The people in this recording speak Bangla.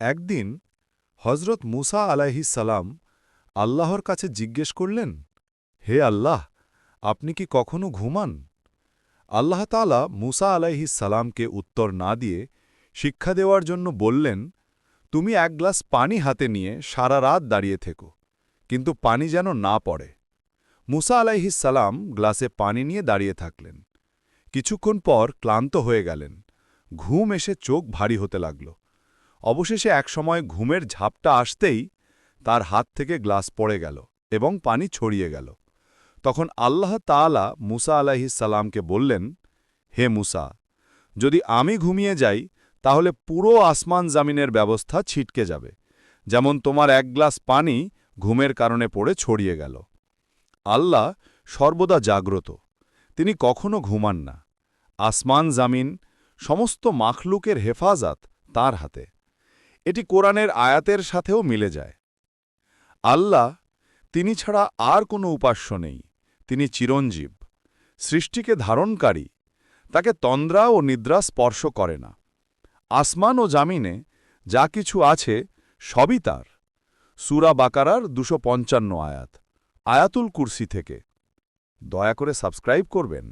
একদিন হজরত মুসা আলাইহিস সালাম আল্লাহর কাছে জিজ্ঞেস করলেন, হে আল্লাহ, আপনি কি কখনো ঘুমান? আল্লাহ তাআলা মুসা আলাইহিস সালামকে উত্তর না দিয়ে শিক্ষা দেওয়ার জন্য বললেন, তুমি এক গ্লাস পানি হাতে নিয়ে সারা রাত দাঁড়িয়ে থেকো, কিন্তু পানি যেন না পড়ে। মুসা আলাইহিস সালাম গ্লাসে পানি নিয়ে দাঁড়িয়ে থাকলেন। কিছুক্ষণ পর ক্লান্ত হয়ে গেলেন। ঘুম এসে চোখ ভারী হতে লাগল। অবশেষে একসময় ঘুমের ঝাপটা আসতেই তার হাত থেকে গ্লাস পড়ে গেল এবং পানি ছড়িয়ে গেল। তখন আল্লাহ তাআলা মুসা আলাইহিস সালামকে বললেন, হে মুসা, যদি আমি ঘুমিয়ে যাই তাহলে পুরো আসমান জামিনের ব্যবস্থা ছিটকে যাবে, যেমন তোমার এক গ্লাস পানি ঘুমের কারণে পড়ে ছড়িয়ে গেল। আল্লাহ সর্বদা জাগ্রত, তিনি কখনো ঘুমান না। আসমান জামিন সমস্ত মাখলুকের হেফাজত তাঁর হাতে। এটি কোরআনের আয়াতের সাথেও মিলে যায়। আল্লাহ, তিনি ছাড়া আর কোনো উপাস্য নেই। তিনি চিরঞ্জীব, সৃষ্টিকে ধারণকারী। তাকে তন্দ্রা ও নিদ্রা স্পর্শ করে না। আসমান ও জামিনে যা কিছু আছে সবই তার। সূরা বাকারার ২৫৫ আয়াত, আয়াতুল কুরসি থেকে। দয়া করে সাবস্ক্রাইব করবেন।